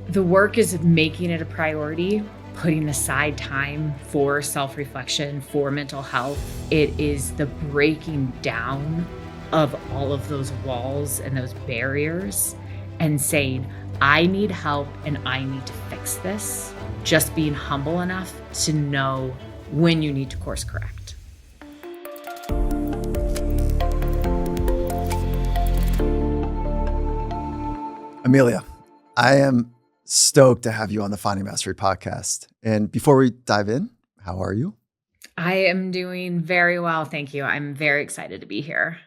The work is making it a priority, putting aside time for self-reflection, for mental health. It is the breaking down of all of those walls and those barriers and saying, I need help and I need to fix this. Just being humble enough to know when you need to course correct. Amelia, I am stoked to have you on the Finding Mastery podcast. And before we dive in, how are you? I am doing very well, thank you. I'm very excited to be here.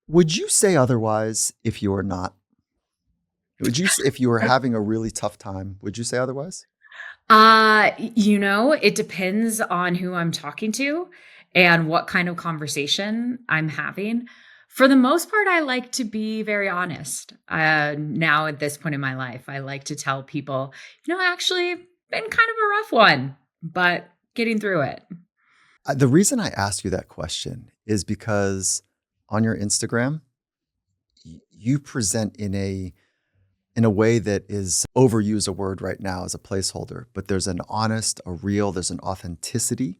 Would you say otherwise if you were not? If you were having a really tough time, would you say otherwise? It depends on who I'm talking to and what kind of conversation I'm having. For the most part, I like to be very honest. Now at this point in my life, I like to tell people, actually been kind of a rough one, but getting through it. The reason I ask you that question is because on your Instagram, you present in a way that is overuse a word right now as a placeholder, but there's an honest, there's an authenticity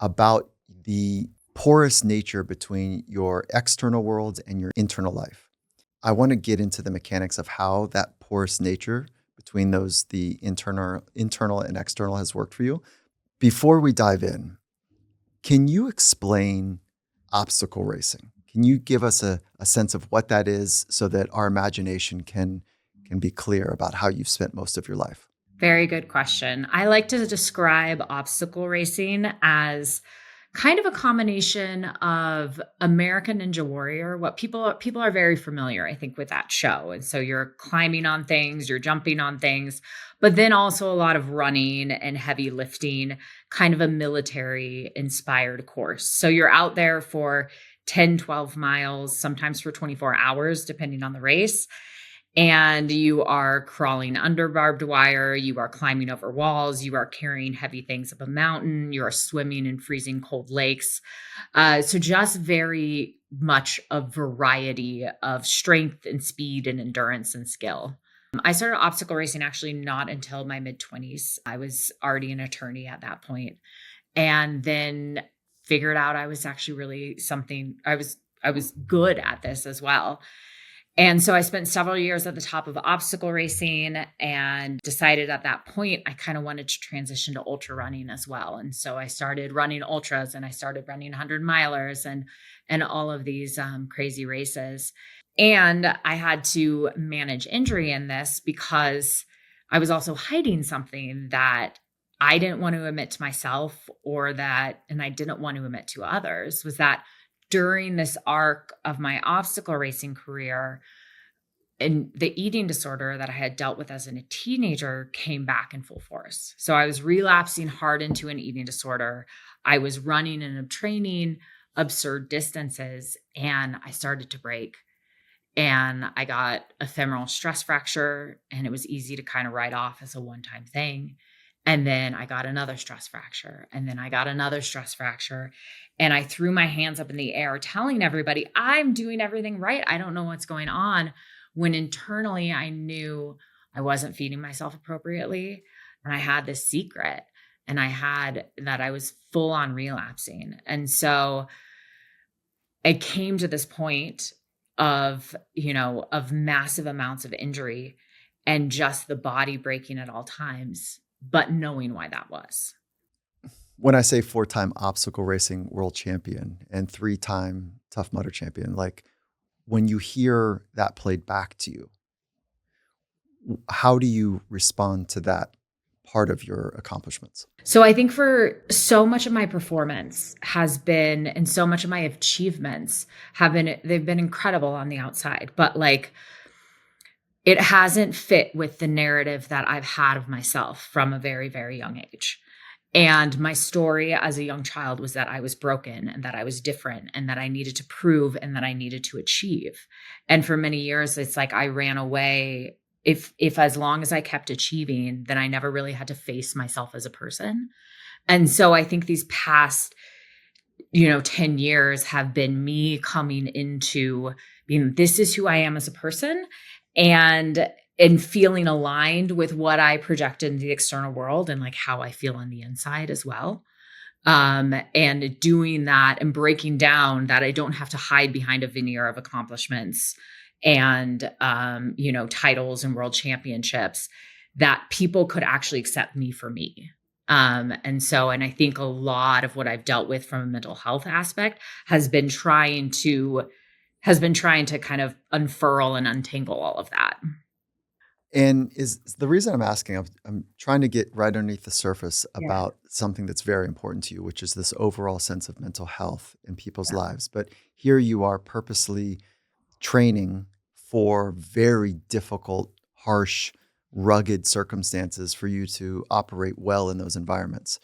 about the porous nature between your external world and your internal life. I want to get into the mechanics of how that porous nature between those, the internal and external, has worked for you. Before we dive in, can you explain obstacle racing? Can you give us a sense of what that is so that our imagination can be clear about how you've spent most of your life? Very good question. I like to describe obstacle racing as kind of a combination of American Ninja Warrior. What people are very familiar, I think, with that show. And so you're climbing on things, you're jumping on things, but then also a lot of running and heavy lifting, kind of a military inspired course. So you're out there for 10, 12 miles, sometimes for 24 hours, depending on the race. And you are crawling under barbed wire, you are climbing over walls, you are carrying heavy things up a mountain, you are swimming in freezing cold lakes. So just very much a variety of strength and speed and endurance and skill. I started obstacle racing actually not until my mid-20s. I was already an attorney at that point, and then figured out I was actually really I was good at this as well. And so I spent several years at the top of obstacle racing and decided at that point, I kind of wanted to transition to ultra running as well. And so I started running ultras and I started running 100 milers and all of these crazy races. And I had to manage injury in this because I was also hiding something that I didn't want to admit to myself and I didn't want to admit to others, was that during this arc of my obstacle racing career, and the eating disorder that I had dealt with as a teenager came back in full force. So I was relapsing hard into an eating disorder. I was running and training absurd distances, and I started to break. And I got a femoral stress fracture, and it was easy to kind of write off as a one-time thing. And then I got another stress fracture, and then I got another stress fracture. And I threw my hands up in the air telling everybody, I'm doing everything right. I don't know what's going on. When internally I knew I wasn't feeding myself appropriately. And I had this secret, and I was full on relapsing. And so it came to this point of massive amounts of injury and just the body breaking at all times, but knowing why that was. When I say 4-time obstacle racing world champion and 3-time Tough Mudder champion, like when you hear that played back to you, how do you respond to that part of your accomplishments? So I think for so much of my performance has been, and so much of my achievements they've been incredible on the outside, but like it hasn't fit with the narrative that I've had of myself from a very, very young age. And my story as a young child was that I was broken and that I was different and that I needed to prove and that I needed to achieve. And for many years, it's like I ran away. If as long as I kept achieving, then I never really had to face myself as a person. And so I think these past, 10 years have been me coming into being, this is who I am as a person. And and feeling aligned with what I project in the external world and like how I feel on the inside as well. And doing that and breaking down that I don't have to hide behind a veneer of accomplishments and, titles and world championships, that people could actually accept me for me. And I think a lot of what I've dealt with from a mental health aspect has been trying to kind of unfurl and untangle all of that. And is the reason I'm asking, I'm trying to get right underneath the surface Yeah. about something that's very important to you, which is this overall sense of mental health in people's Yeah. lives. But here you are purposely training for very difficult, harsh, rugged circumstances for you to operate well in those environments.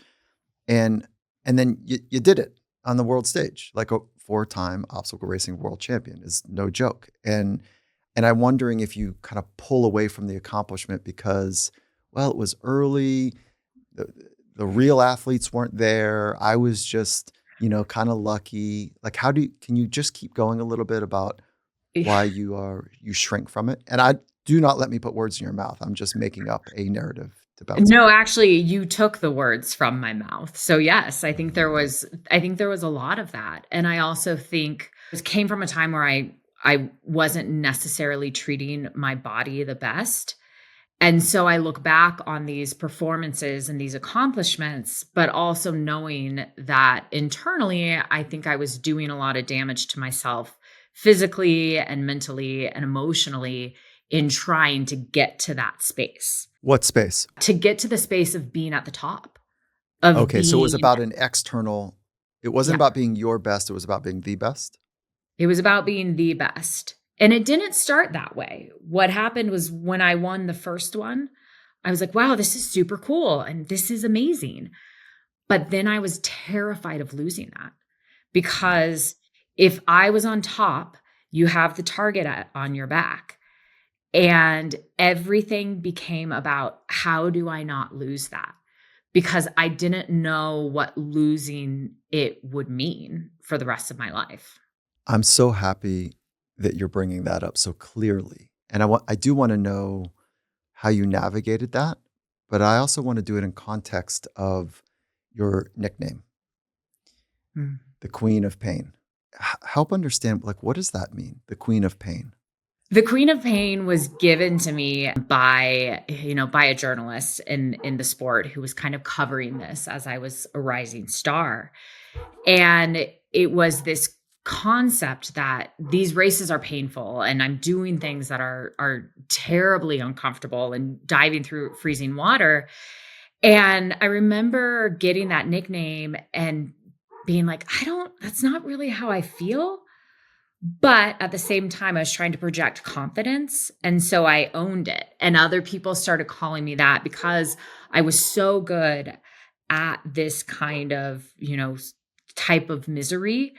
And and then you did it on the world stage, like a four-time obstacle racing world champion is no joke. And I'm wondering if you kind of pull away from the accomplishment because, well, it was early, the the real athletes weren't there. I was just, kind of lucky. Like, can you just keep going a little bit about why you shrink from it? And do not let me put words in your mouth. I'm just making up a narrative to bounce off. No, actually, you took the words from my mouth. So yes, I think there was a lot of that. And I also think it came from a time where I wasn't necessarily treating my body the best. And so I look back on these performances and these accomplishments, but also knowing that internally, I think I was doing a lot of damage to myself physically and mentally and emotionally in trying to get to that space, What space? to get to the space of being at the top, of Okay, so it was being, about an external. It wasn't yeah, about being your best, it was about being the best? it was about being the best. And it didn't start that way. What happened was when I won the first one, I was like, wow, this is super cool. And this is amazing. But then I was terrified of losing that because if I was on top, you have the target on your back. And everything became about how do I not lose that? Because I didn't know what losing it would mean for the rest of my life. I'm so happy that you're bringing that up so clearly. And I do wanna know how you navigated that, but I also wanna do it in context of your nickname, Mm. the Queen of Pain. Help understand, like, what does that mean? The Queen of Pain. The Queen of Pain was given to me by a journalist in the sport who was kind of covering this as I was a rising star. And it was this concept that these races are painful and I'm doing things that are terribly uncomfortable and diving through freezing water. And I remember getting that nickname and being like, that's not really how I feel. But at the same time, I was trying to project confidence. And so I owned it. And other people started calling me that because I was so good at this kind of, type of misery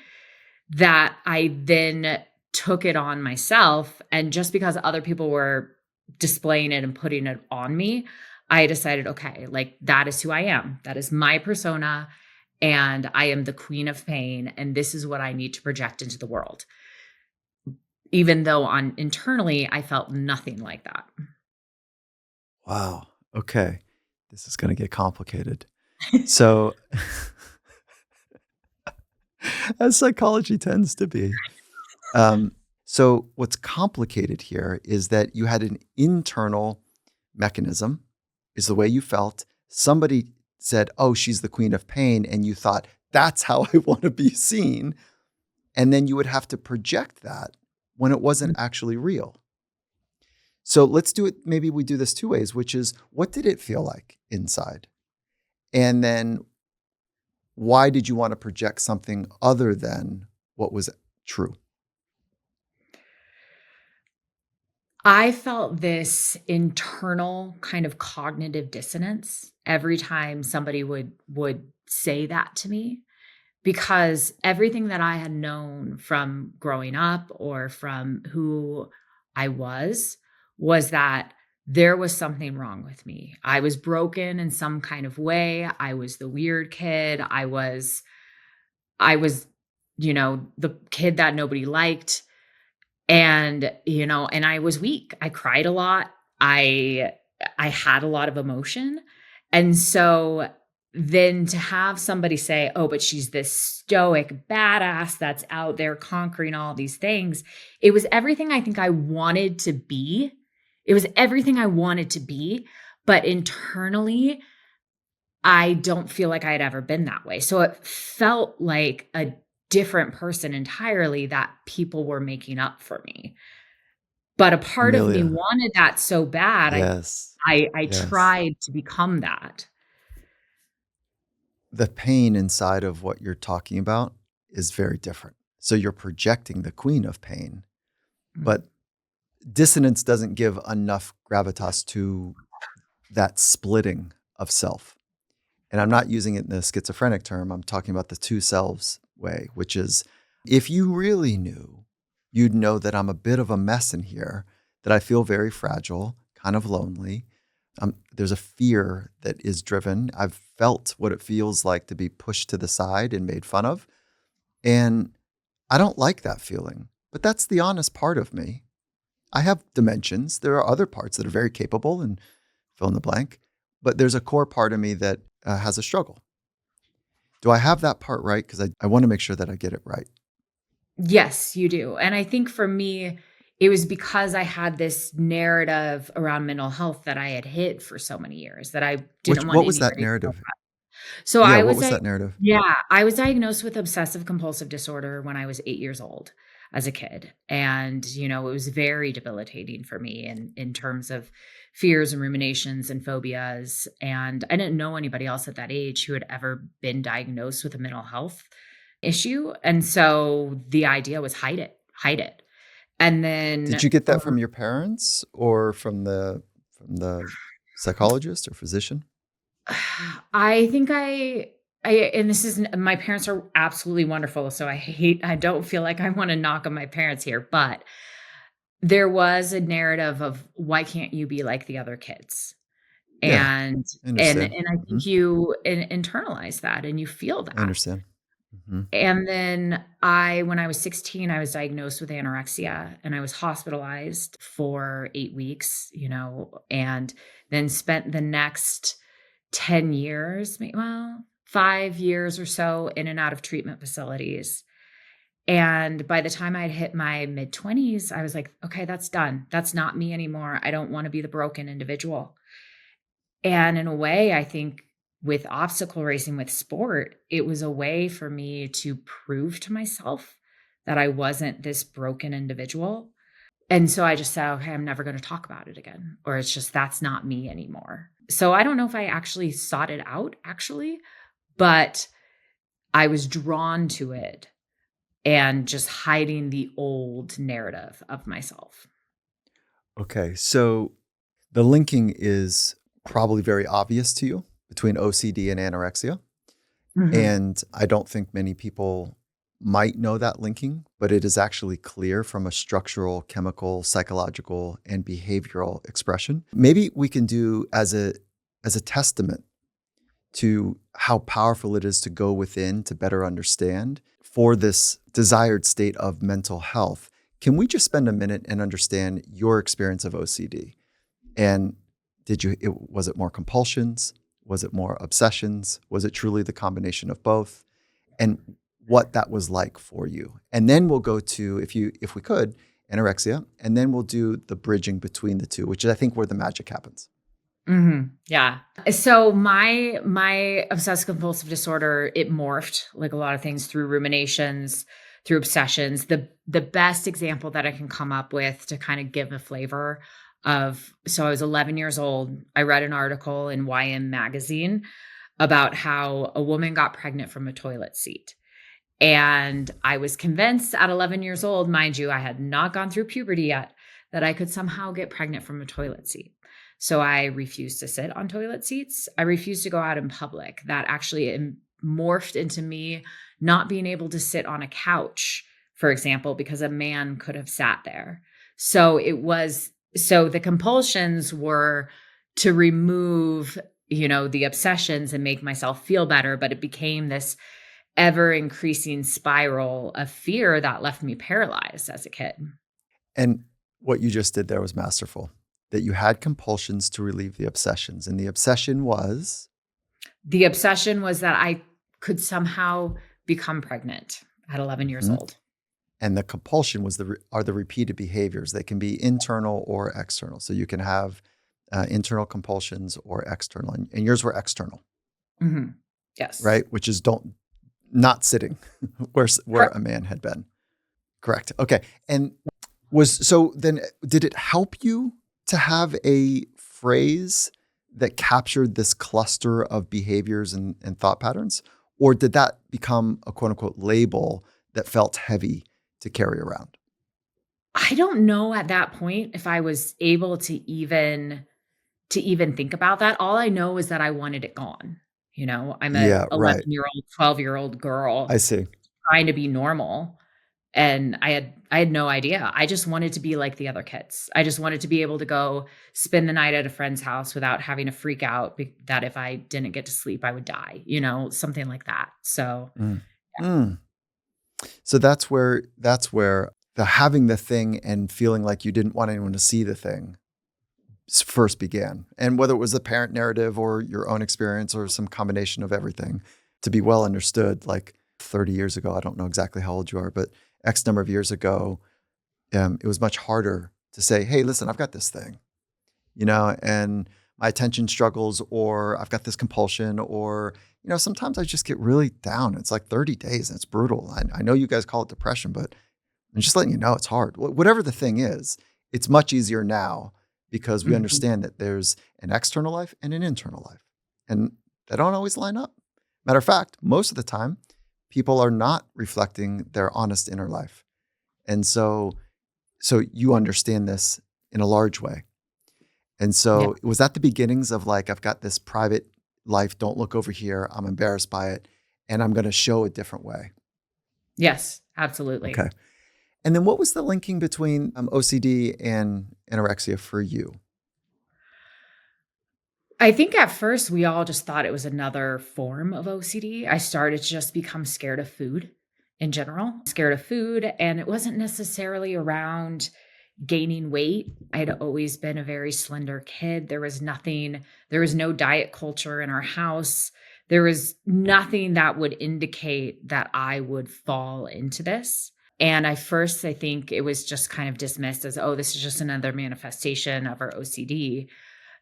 that I then took it on myself. And just because other people were displaying it and putting it on me, I decided, okay, like that is who I am. That is my persona. And I am the queen of pain. And this is what I need to project into the world. Even though on internally, I felt nothing like that. Wow. Okay. This is gonna get complicated. So, as psychology tends to be. Um, so what's complicated here is that you had an internal mechanism, is the way you felt. Somebody said, "Oh, she's the queen of pain," and you thought, "That's how I want to be seen." And then you would have to project that when it wasn't actually real. So let's do it. Maybe we do this two ways, which is what did it feel like inside? And then why did you want to project something other than what was true? I felt this internal kind of cognitive dissonance every time somebody would say that to me, because everything that I had known from growing up or from who I was that there was something wrong with me. I was broken in some kind of way. I was the weird kid. I was the kid that nobody liked. And I was weak. I cried a lot. I I had a lot of emotion. And so then to have somebody say, "Oh, but she's this stoic badass that's out there conquering all these things." It was everything I think I wanted to be. It was everything I wanted to be, but internally, I don't feel like I'd ever been that way. So it felt like a different person entirely that people were making up for me. But a part of me Amelia. wanted that so bad, Yes. I Yes. tried to become that. The pain inside of what you're talking about is very different. So you're projecting the queen of pain, Mm, but dissonance doesn't give enough gravitas to that splitting of self. And I'm not using it in a schizophrenic term. I'm talking about the two selves way, which is if you really knew, you'd know that I'm a bit of a mess in here, that I feel very fragile, kind of lonely. There's a fear that is driven. I've felt what it feels like to be pushed to the side and made fun of. And I don't like that feeling, but that's the honest part of me. I have dimensions. There are other parts that are very capable and fill in the blank, but there's a core part of me that has a struggle. Do I have that part right? Because I want to make sure that I get it right. yes, you do, and I think for me, it was because I had this narrative around mental health that I had hid for so many years that I didn't want What was that anybody to know. narrative? So Yeah, I what was was like, that narrative? yeah, I was diagnosed with obsessive compulsive disorder when I was 8 years old as a kid. And, it was very debilitating for me in terms of fears and ruminations and phobias. And I didn't know anybody else at that age who had ever been diagnosed with a mental health issue. And so the idea was hide it, hide it. And Did then you get that from your parents or from the psychologist or physician? I think and this is my parents are absolutely wonderful, so I don't feel like I wanna knock on my parents here, but there was a narrative of why can't you be like the other kids? Yeah, And I and understand. and I Mhm. think you internalize that and you feel I that. understand. Mhm. And then when I was 16, I was diagnosed with anorexia and I was hospitalized for 8 weeks, and then spent the next 10 years, 5 years or so in and out of treatment facilities. And by the time I'd hit my mid-20s, I was like, "Okay, that's done. That's not me anymore. I don't wanna be the broken individual." And in a way, I think with obstacle racing with sport, it was a way for me to prove to myself that I wasn't this broken individual. And so I just said, "Okay, I'm never gonna talk about it again," or it's just that's not me anymore. So I don't know if I actually sought it out actually, but I was drawn to it and just hiding the old narrative of myself. Okay, so the linking is probably very obvious to you between OCD and anorexia. Mhm. And I don't think many people might know that linking, but it is actually clear from a structural, chemical, psychological, and behavioral expression. Maybe we can do as a testament to how powerful it is to go within to better understand for this desired state of mental health. Can we just spend a minute and understand your experience of OCD? And was it more compulsions? Was it more obsessions? Was it truly the combination of both? And what that was like for you. And then we'll go to, if we could, anorexia, and then we'll do the bridging between the two, which is I think where the magic happens. Mhm. Yeah. So my obsessive compulsive disorder, it morphed like a lot of things through ruminations, through obsessions. The best example that I can come up with to kind of give a flavor of so I was 11 years old. I read an article in YM magazine about how a woman got pregnant from a toilet seat. And I was convinced at 11 years old, mind you, I had not gone through puberty yet, that I could somehow get pregnant from a toilet seat. So I refused to sit on toilet seats. I refused to go out in public. That actually morphed into me not being able to sit on a couch, for example, because a man could have sat there. So the compulsions were to remove, the obsessions and make myself feel better, but it became this ever increasing spiral of fear that left me paralyzed as a kid. And what you just did there was masterful. that you had compulsions to relieve the obsessions. And the obsession was, The obsession was that I could somehow become pregnant at 11 years Mhm. old. And the compulsion was are the repeated behaviors. They can be internal or external. So you can have internal compulsions or external. And yours were external, Mhm. Yes. right? Which is don't not sitting where Correct. a man had been. Correct. Okay. And then did it help you to have a phrase that captured this cluster of behaviors and thought patterns? Or did that become a quote unquote label that felt heavy to carry around? I don't know at that point if I was able to even think about that. All I know is that I wanted it gone. I'm a Yeah, right. 11-year-old, 12-year-old I girl see. trying to be normal, and I had no idea. I just wanted to be like the other kids. I just wanted to be able to go spend the night at a friend's house without having to freak out that if I didn't get to sleep, I would die, something like that. So, Mm. Mm. So that's where the having the thing and feeling like you didn't want anyone to see the thing first began. And whether it was the parent narrative or your own experience or some combination of everything, to be well understood, like 30 years ago, I don't know exactly how old you are, but X number of years ago, it was much harder to say, hey, listen, I've got this thing, and my attention struggles, or I've got this compulsion, or, sometimes I just get really down. It's like 30 days and it's brutal. I know you guys call it depression, but I'm just letting you know it's hard. Whatever the thing is, it's much easier now because we mhm. understand that there's an external life and an internal life, and they don't always line up. Matter of fact, most of the time, people are not reflecting their honest inner life. And so you understand this in a large way. And Yeah. so was that the beginnings of like, I've got this private life, don't look over here, I'm embarrassed by it, and I'm going to show a different way. Yes, absolutely. Okay. And then what was the linking between OCD and anorexia for you? I think at first we all just thought it was another form of OCD. I started to just become scared of food in general, scared of food. And it wasn't necessarily around gaining weight. I had always been a very slender kid. There was no diet culture in our house. There was nothing that would indicate that I would fall into this. And I think it was just kind of dismissed as, oh, this is just another manifestation of our OCD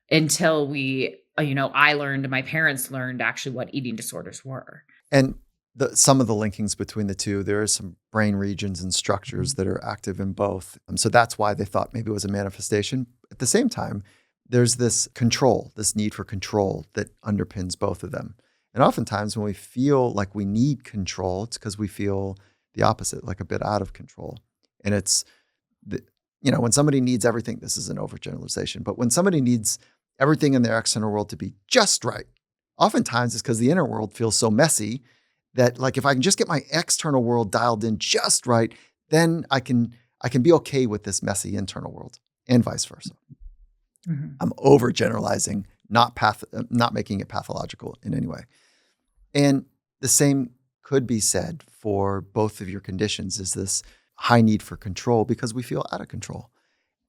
until my parents learned actually what eating disorders were. And some of the linkings between the two, there are some brain regions and structures Mhm. that are active in both. So that's why they thought maybe it was a manifestation. At the same time, there's this control, this need for control that underpins both of them. And oftentimes when we feel like we need control, it's because we feel the opposite, like a bit out of control. And it's the, when somebody needs everything, this is an overgeneralization, but when somebody needs everything in their external world to be just right, oftentimes it's because the inner world feels so messy that like if I can just get my external world dialed in just right, then I can be okay with this messy internal world, and vice versa. Mhm. I'm overgeneralizing, not making it pathological in any way. And the same could be said for both of your conditions, is this high need for control because we feel out of control.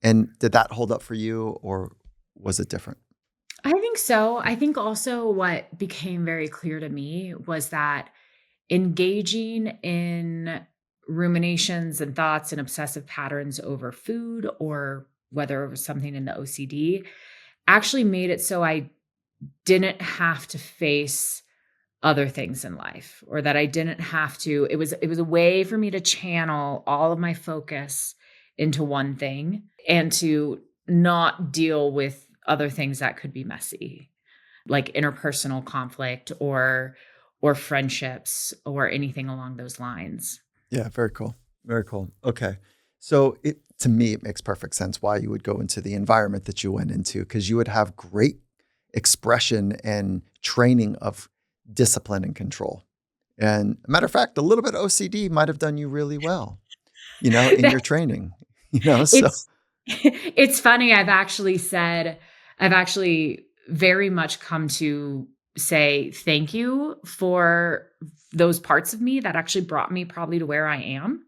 And did that hold up for you, or was it different? I think so. I think also what became very clear to me was that engaging in ruminations and thoughts and obsessive patterns over food or whether it was something in the OCD actually made it so I didn't have to face other things in life or that I didn't have to it was a way for me to channel all of my focus into one thing and to not deal with other things that could be messy, like interpersonal conflict or friendships or anything along those lines. Yeah, very cool. Very cool. Okay. So to me, it makes perfect sense why you would go into the environment that you went into, because you would have great expression and training of discipline and control. And matter of fact, a little bit of OCD might have done you really well, in your training, so It's it's funny, I've actually very much come to say thank you for those parts of me that actually brought me probably to where I am.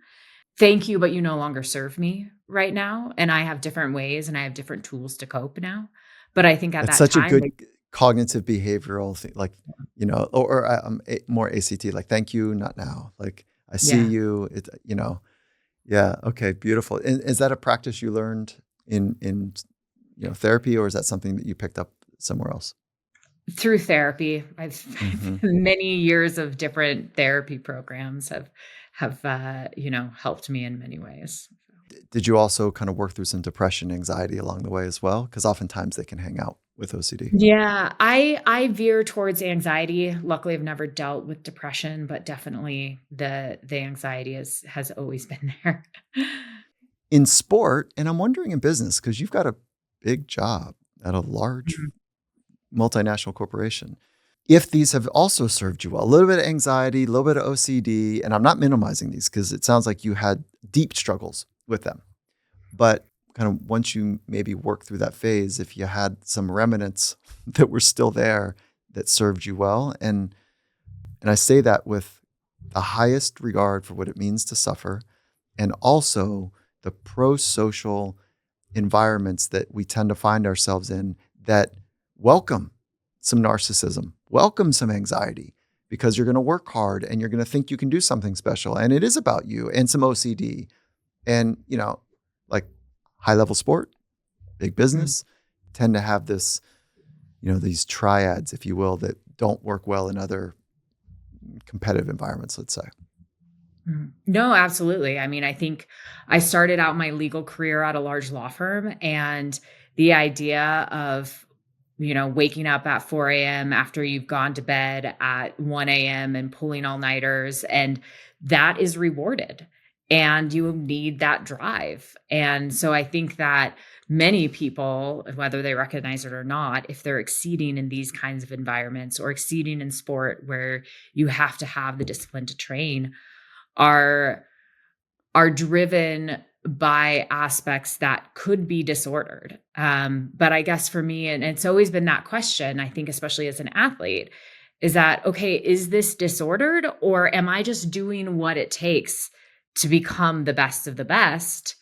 thank you, but you no longer serve me right now. And I have different ways and I have different tools to cope now. But I think at That's that such a time, good cognitive behavioral thing, like, more ACT, like, "Thank you, not now." Like, "I see yeah. you." Yeah, okay, beautiful. And is that a practice you learned in therapy, or is that something that you picked up somewhere else? Through therapy, I've Mhm. many years of different therapy programs have helped me in many ways. Did you also kind of work through some depression, anxiety along the way as well? Because oftentimes they can hang out with OCD. Yeah, I veer towards anxiety. Luckily, I've never dealt with depression, but definitely the anxiety has always been there. In sport, and I'm wondering in business, because you've got a big job at a large Mhm, multinational corporation. If these have also served you well, a little bit of anxiety, a little bit of OCD, and I'm not minimizing these because it sounds like you had deep struggles with them. But kind of once you maybe work through that phase, if you had some remnants that were still there that served you well, and I say that with the highest regard for what it means to suffer, and also the pro-social environments that we tend to find ourselves in that welcome some narcissism, welcome some anxiety, because you're going to work hard and you're going to think you can do something special. And it is about you and some OCD and, like high level sport, big mhm, business tend to have this, these triads, if you will, that don't work well in other competitive environments, let's say. mhm. No, absolutely. I mean, I think I started out my legal career at a large law firm, and the idea of waking up at 4 a.m. after you've gone to bed at 1 a.m. and pulling all nighters, and that is rewarded. And you need that drive. And so I think that many people, whether they recognize it or not, if they're exceeding in these kinds of environments or exceeding in sport where you have to have the discipline to train, are are driven by aspects that could be disordered. But I guess for me, and it's always been that question, I think, especially as an athlete, is that, okay, is this disordered or am I just doing what it takes to become the best of the best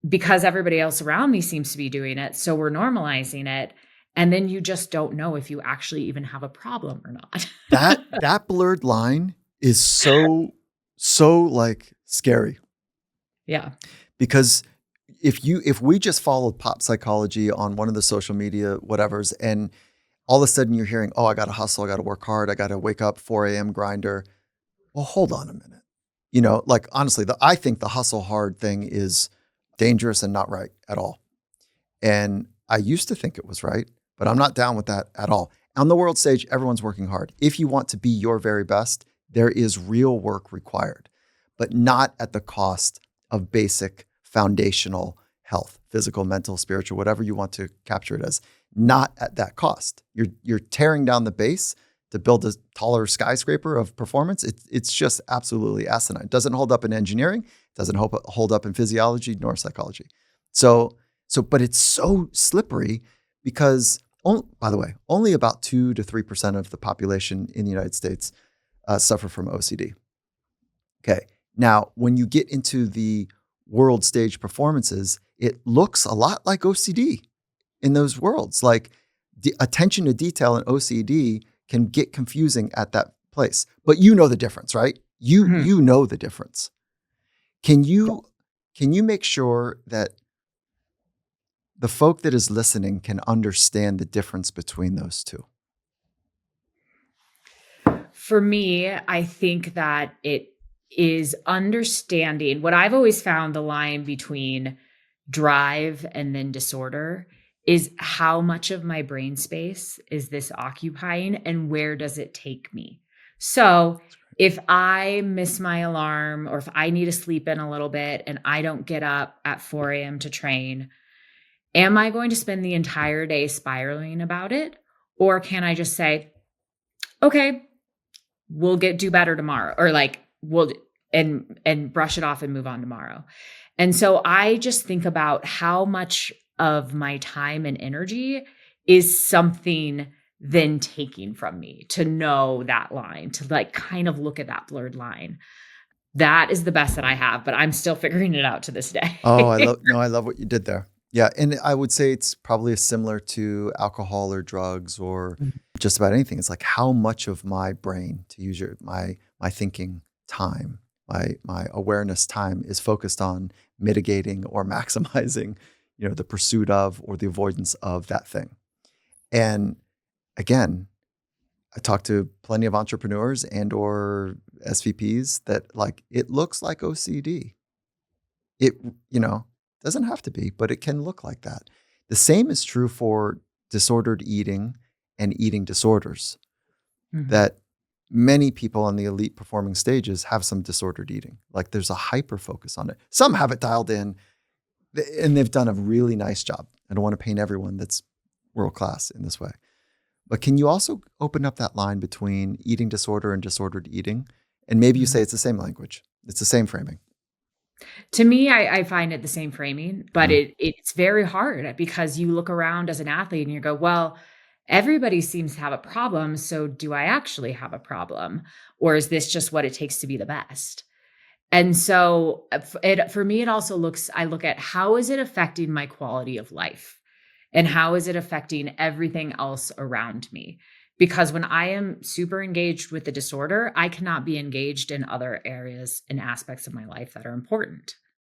because everybody else around me seems to be doing it? So we're normalizing it. And then you just don't know if you actually even have a problem or not. That blurred line is so like scary. Yeah. Because if we just followed pop psychology on one of the social media whatevers, and all of a sudden you're hearing, "Oh, I gotta hustle, I gotta work hard, I gotta wake up 4 a.m. grinder." Well, hold on a minute. Like honestly, I think the hustle hard thing is dangerous and not right at all. And I used to think it was right, but I'm not down with that at all. On the world stage, everyone's working hard. If you want to be your very best, there is real work required, but not at the cost of basic foundational health, physical, mental, spiritual, whatever you want to capture it as, not at that cost. You're tearing down the base to build a taller skyscraper of performance. It's just absolutely asinine. It doesn't hold up in engineering, doesn't hold up in physiology nor psychology. But it's so slippery because, by the way, only about 2 to 3% of the population in the United States suffer from OCD. Okay. Now, when you get into the world stage performances, it looks a lot like OCD in those worlds. Like the attention to detail in OCD can get confusing at that place. But you know the difference, right? You Mhm. you know the difference. Can you can you make sure that the folk that is listening can understand the difference between those two? For me, I think that it is understanding what I've always found the line between drive and then disorder is how much of my brain space is this occupying and where does it take me? So, if I miss my alarm or if I need to sleep in a little bit and I don't get up at 4 a.m. to train, am I going to spend the entire day spiraling about it? Or can I just say, okay, we'll get do better tomorrow or like we'll and brush it off and move on tomorrow. And so I just think about how much of my time and energy is something then taking from me to know that line, to like kind of look at that blurred line. That is the best that I have, but I'm still figuring it out to this Oh, day. I love what you did there. Yeah, and I would say it's probably similar to alcohol or drugs or Mhm. just about anything. It's like how much of my brain, to use my thinking time, my awareness time is focused on mitigating or maximizing, the pursuit of or the avoidance of that thing. And again, I talk to plenty of entrepreneurs and or SVPs that like it looks like OCD. It, you know, doesn't have to be, but it can look like that. The same is true for disordered eating and eating disorders, Mhm. that many people on the elite performing stages have some disordered eating. Like there's a hyper focus on it. Some have it dialed in and they've done a really nice job. I don't want to paint everyone that's world class in this way. But can you also open up that line between eating disorder and disordered eating? And maybe you say Mhm. it's the same language, it's the same framing. To me, I find it the same framing, but Mm. it's very hard because you look around as an athlete and you go, "Well, everybody seems to have a problem, so do I actually have a problem? Or is this just what it takes to be the best?" And so, for me, it also looks I look at how is it affecting my quality of life? And how is it affecting everything else around me? Because when I am super engaged with the disorder, I cannot be engaged in other areas and aspects of my life that are important.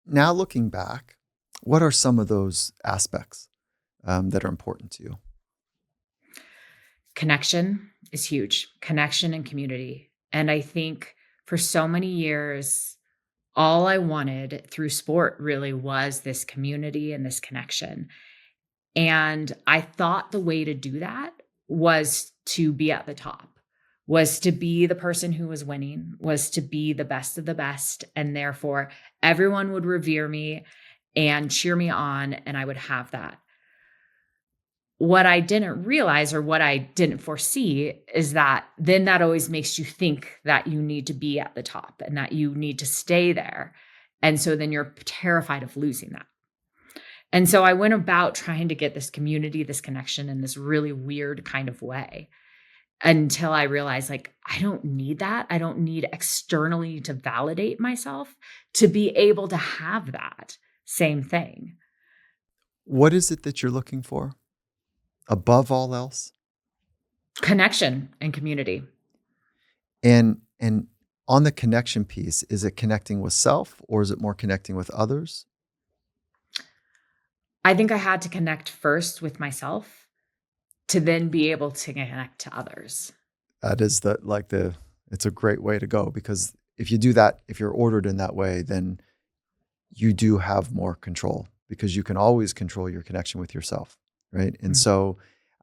Now, looking back, what are some of those aspects that are important to you? Connection is huge, connection and community. And I think for so many years, all I wanted through sport really was this community and this connection. And I thought the way to do that was to be at the top, was to be the person who was winning, was to be the best of the best. And therefore, everyone would revere me and cheer me on, and I would have that. What I didn't realize or what I didn't foresee is that then that always makes you think that you need to be at the top and that you need to stay there. And so then you're terrified of losing that. And so I went about trying to get this community, this connection in this really weird kind of way until I realized like I don't need that. I don't need externally to validate myself to be able to have that same thing. What is it that you're looking for above all else? Connection and community. And on the connection piece, is it connecting with self or is it more connecting with others? I think I had to connect first with myself to then be able to connect to others. That is the it's a great way to go because if you do that, if you're ordered in that way, then you do have more control because you can always control your connection with yourself, right? And Mhm. so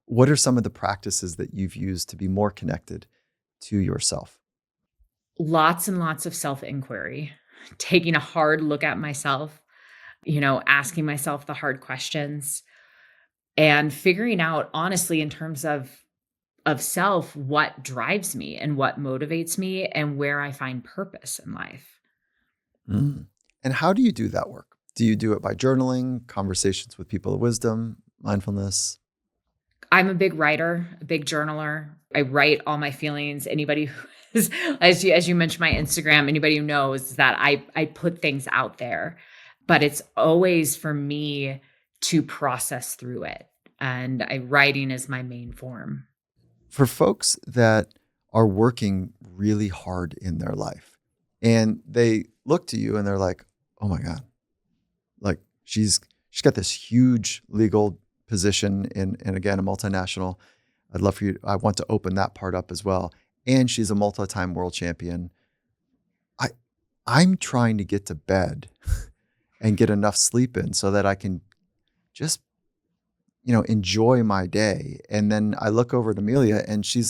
what are some of the practices that you've used to be more connected to yourself? Lots and lots of self inquiry, taking a hard look at myself, asking myself the hard questions and figuring out honestly in terms of self what drives me and what motivates me and where I find purpose in life. Mm. And how do you do that work? Do you do it by journaling, conversations with people of wisdom, mindfulness? I'm a big writer, a big journaler. I write all my feelings. Anybody who is, as you mentioned my Instagram, anybody who knows that I put things out there, but it's always for me to process through it. And writing is my main form. For folks that are working really hard in their life and they look to you and they're like, "Oh my god, like she's got this huge legal position in and again a multinational. I'd love for you I want to open that part up as well. And she's a multi-time world champion. I I'm trying to get to bed and get enough sleep in so that I can just, enjoy my day. And then I look over at Amelia and she's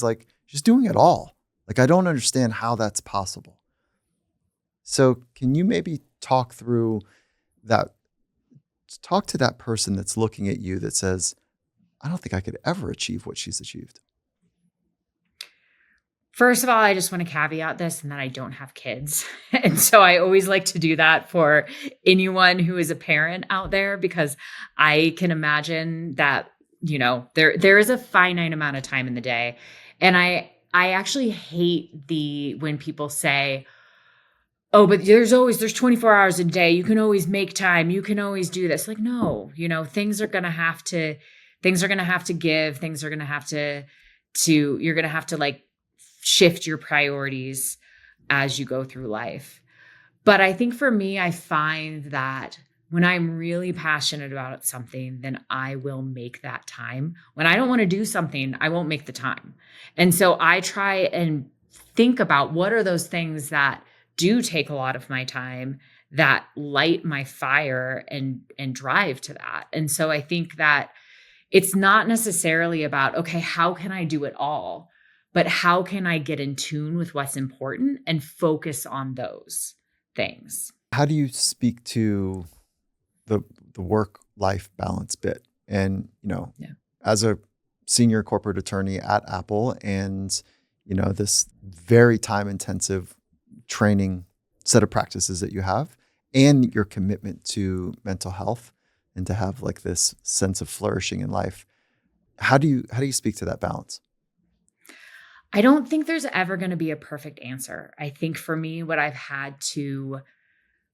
doing it all. Like I don't understand how that's possible. So can you maybe that talk to that person that's looking at you that says, I don't think I could ever achieve what she's achieved. First of all, I just want to caveat this and that I don't have kids. And so I always like to do that for anyone who is a parent out there because I can imagine that, there is a finite amount of time in the day. And I actually hate the when people say, oh, but there's 24 hours a day. You can always make time. You can always do this. Like, no, things are going to have to, things are going to have to give. Things are going to have you're going to have to like shift your priorities as you go through life. But I think for me, I find that when I'm really passionate about something, then I will make that time. When I don't want to do something, I won't make the time. And so I try and think about what are those things that do take a lot of my time, that light my fire and drive to that. And so I think that it's not necessarily about, okay, how can I do it all? But how can I get in tune with what's important and focus on those things? How do you speak to the work-life balance bit? And, Yeah. as a senior corporate attorney at Apple and, this very time-intensive training set of practices that you have and your commitment to mental health and to have like this sense of flourishing in life, how do you speak to that balance? I don't think there's ever going to be a perfect answer. I think for me, what I've had to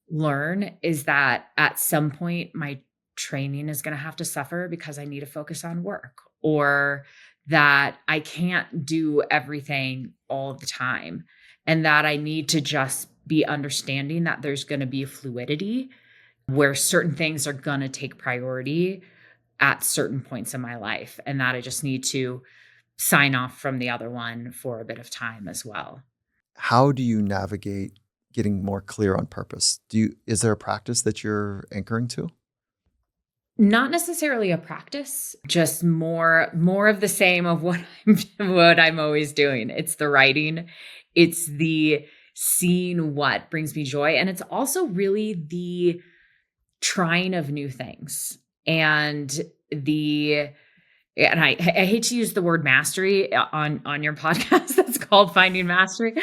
learn is that at some point, my training is going to have to suffer because I need to focus on work, or that I can't do everything all the time, and that I need to just be understanding that there's going to be a fluidity where certain things are going to take priority at certain points in my life, and that I just need to sign off from the other one for a bit of time as well. How do you navigate getting more clear on purpose? Is there a practice that you're anchoring to? Not necessarily a practice, just more of the same of what what I'm always doing. It's the writing, it's the seeing what brings me joy, and it's also really the trying of new things. And I hate to use the word mastery on your podcast that's called Finding Mastery,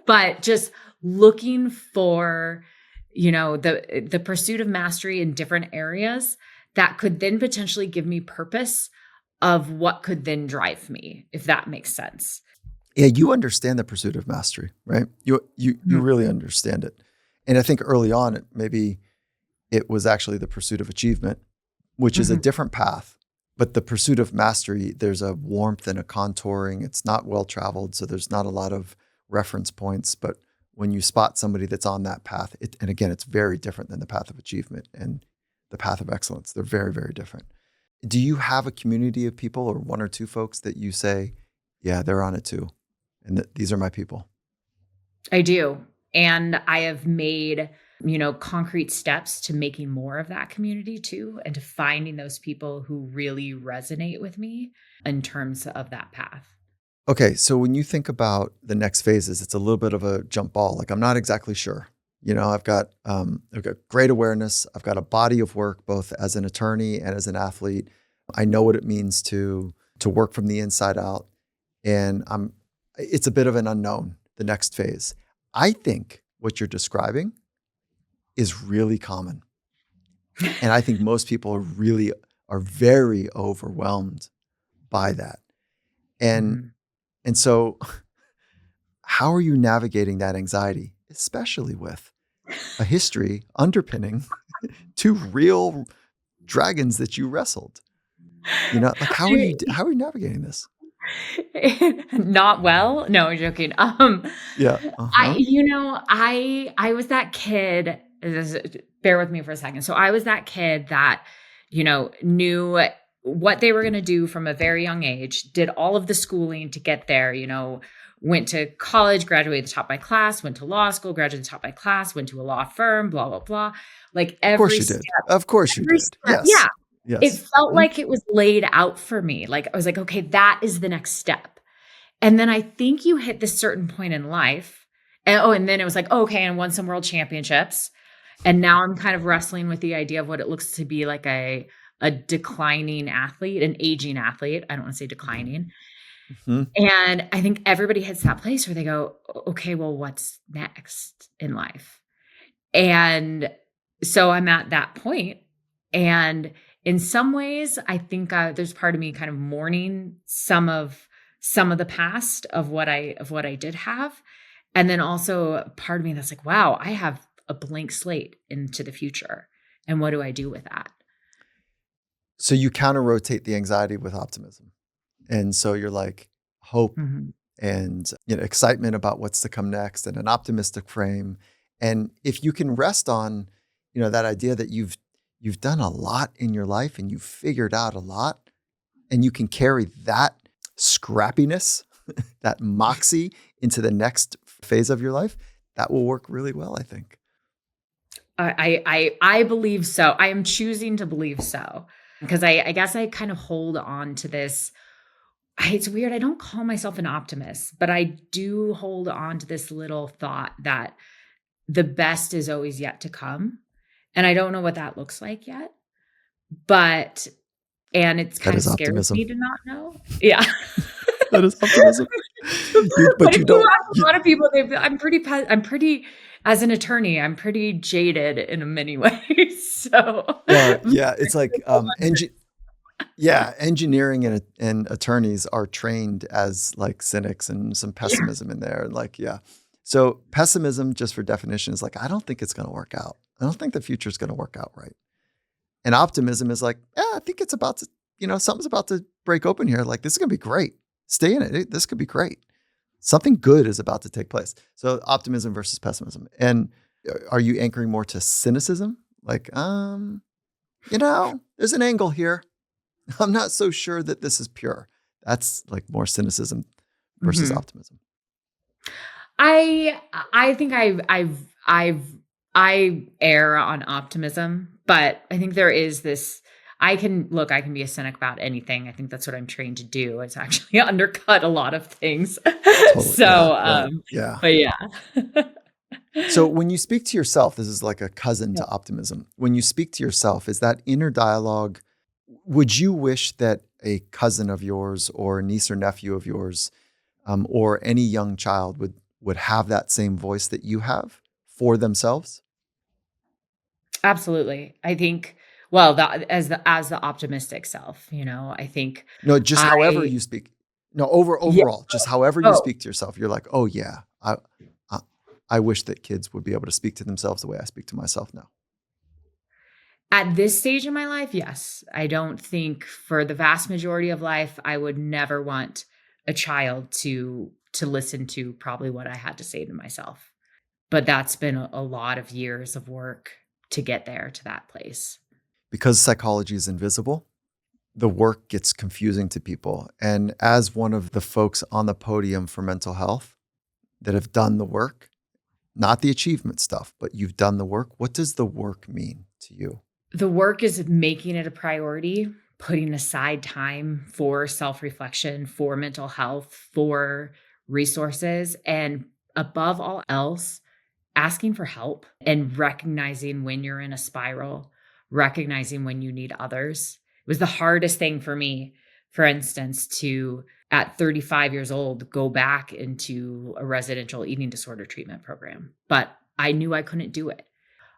but just looking for, the pursuit of mastery in different areas that could then potentially give me purpose of what could then drive me, if that makes sense. Yeah, you understand the pursuit of mastery, right? You Mhm. really understand it. And I think early on, maybe it was actually the pursuit of achievement, which is a Mhm. different path. But the pursuit of mastery, there's a warmth and a contouring. It's not well traveled, so there's not a lot of reference points. But when you spot somebody that's on that path, and again, it's very different than the path of achievement and the path of excellence. They're very, very different. Do you have a community of people or one or two folks that you say, yeah, they're on it too, and these are my people? I do. And I have made, concrete steps to making more of that community too, and to finding those people who really resonate with me in terms of that path. Okay, so when you think about the next phases, it's a little bit of a jump ball. Like I'm not exactly sure. I've got great awareness. I've got a body of work both as an attorney and as an athlete. I know what it means to work from the inside out, and it's a bit of an unknown, the next phase. I think what you're describing is really common. And I think most people are very overwhelmed by that. And Mhm. and so how are you navigating that anxiety, especially with a history underpinning two real dragons that you wrestled? Like how are you navigating this? Not well. No, I'm joking. Yeah. Uh-huh. I was that kid. Bear with me for a second. So I was that kid that, knew what they were going to do from a very young age, did all of the schooling to get there, went to college, graduated the top of my class, went to law school, graduated the top of my class, went to a law firm, blah, blah, blah. Like Of course you did. Of course you every did. step. Yeah. Yes. It Yes. felt Mhm. like it was laid out for me. Like I was like, okay, that is the next step. And then I think you hit this certain point in life. And then it was like, oh, okay, and won some world championships. And now I'm kind of wrestling with the idea of what it looks to be like a declining athlete, an aging athlete. I don't want to say declining. Mhm. And I think everybody hits that place where they go, okay, well, what's next in life? And so I'm at that point, and in some ways, I think there's part of me kind of mourning some of the past of what I did have, And then also part of me that's like, wow, I have a blank slate into the future. And what do I do with that? So you counter rotate the anxiety with optimism. And so you're like hope Mhm. and excitement about what's to come next and an optimistic frame. And if you can rest on, that idea that you've done a lot in your life and you've figured out a lot, and you can carry that scrappiness, that moxie into the next phase of your life, that will work really well, I think. I believe so. I am choosing to believe so because I guess I kind of hold on to this. It's weird. I don't call myself an optimist, but I do hold on to this little thought that the best is always yet to come. And I don't know what that looks like yet, but, and it's That kind of is scares me optimism. to not know. Yeah. That is optimism. But But if you you don't. ask a lot of people, I'm pretty, as an attorney, I'm pretty jaded in many ways. So, Yeah, it's like engineering and attorneys are trained as like cynics and some yeah. pessimism in there. Like, yeah. So pessimism, just for definition, is like, I don't think it's going to work out. I don't think the future is going to work out right. And optimism is like, yeah, I think it's about to, something's about to break open here. Like, this is going to be great. Stay in it. This could be great. Something good is about to take place. So optimism versus pessimism. And are you anchoring more to cynicism? Like, there's an angle here. I'm not so sure that this is pure. That's like more cynicism versus Mhm. optimism. I think I err on optimism, but I think there is this. I can be a cynic about anything. I think that's what I'm trained to do. Is actually undercut a lot of things. Totally. Yeah. So, Right. Yeah. but yeah. So when you speak to yourself, this is like a cousin Yeah. to optimism. When you speak to yourself, is that inner dialogue? Would you wish that a cousin of yours or a niece or nephew of yours, or any young child would have that same voice that you have for themselves? Absolutely. I think, well, as the optimistic self, I think No, just however I you speak. No, yeah. overall, just however you Oh, speak to yourself, you're like, oh yeah, I, I wish that kids would be able to speak to themselves the way I speak to myself now. at this stage in my life, yes. I don't think for the vast majority of life, I would never want a child to listen to probably what I had to say to myself. But that's been a lot of years of work to get there to that place. Because psychology is invisible, the work gets confusing to people. And as one of the folks on the podium for mental health that have done the work, not the achievement stuff, but you've done the work, what does the work mean to you? The work is making it a priority, putting aside time for self-reflection, for mental health, for resources, and above all else, asking for help and recognizing when you're in a spiral, recognizing when you need others. It was the hardest thing for me, for instance, to at 35 years old go back into a residential eating disorder treatment program, but I knew I couldn't do it.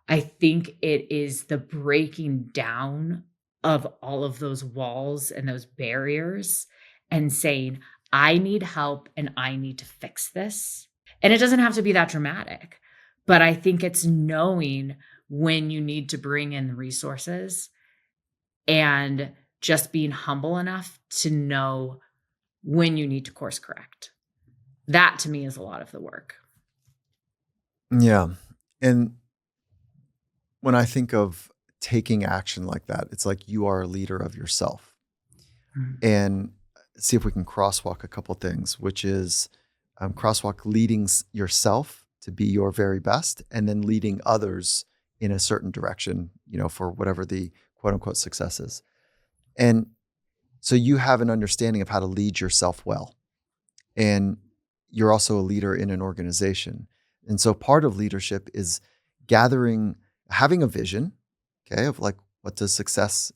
I think it is the breaking down of all of those walls and those barriers and saying, I need help and I need to fix this. And it doesn't have to be that dramatic, but I think it's knowing when you need to bring in the resources and just being humble enough to know when you need to course correct. That to me is a lot of the work. Yeah. And when I think of taking action like that, it's like you are a leader of yourself. Mm. And see if we can crosswalk a couple things, which is crosswalk leading yourself to be your very best and then leading others in a certain direction, for whatever the quote unquote success is. And so you have an understanding of how to lead yourself well. And you're also a leader in an organization. And so part of leadership is having a vision, okay, of like, what does success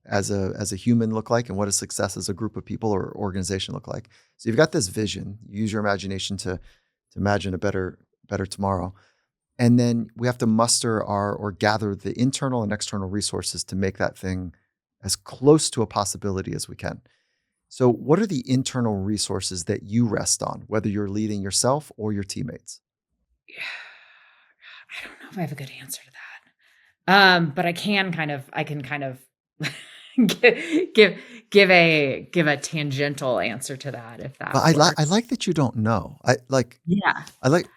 as a human look like, and what does success as a group of people or organization look like? So you've got this vision. You use your imagination to imagine a better tomorrow. And then we have to muster or gather the internal and external resources to make that thing as close to a possibility as we can. So, what are the internal resources that you rest on, whether you're leading yourself or your teammates? I don't know if I have a good answer to that. But I can kind of give give give a tangential answer to that if But that I works. like that you don't know. Yeah. I like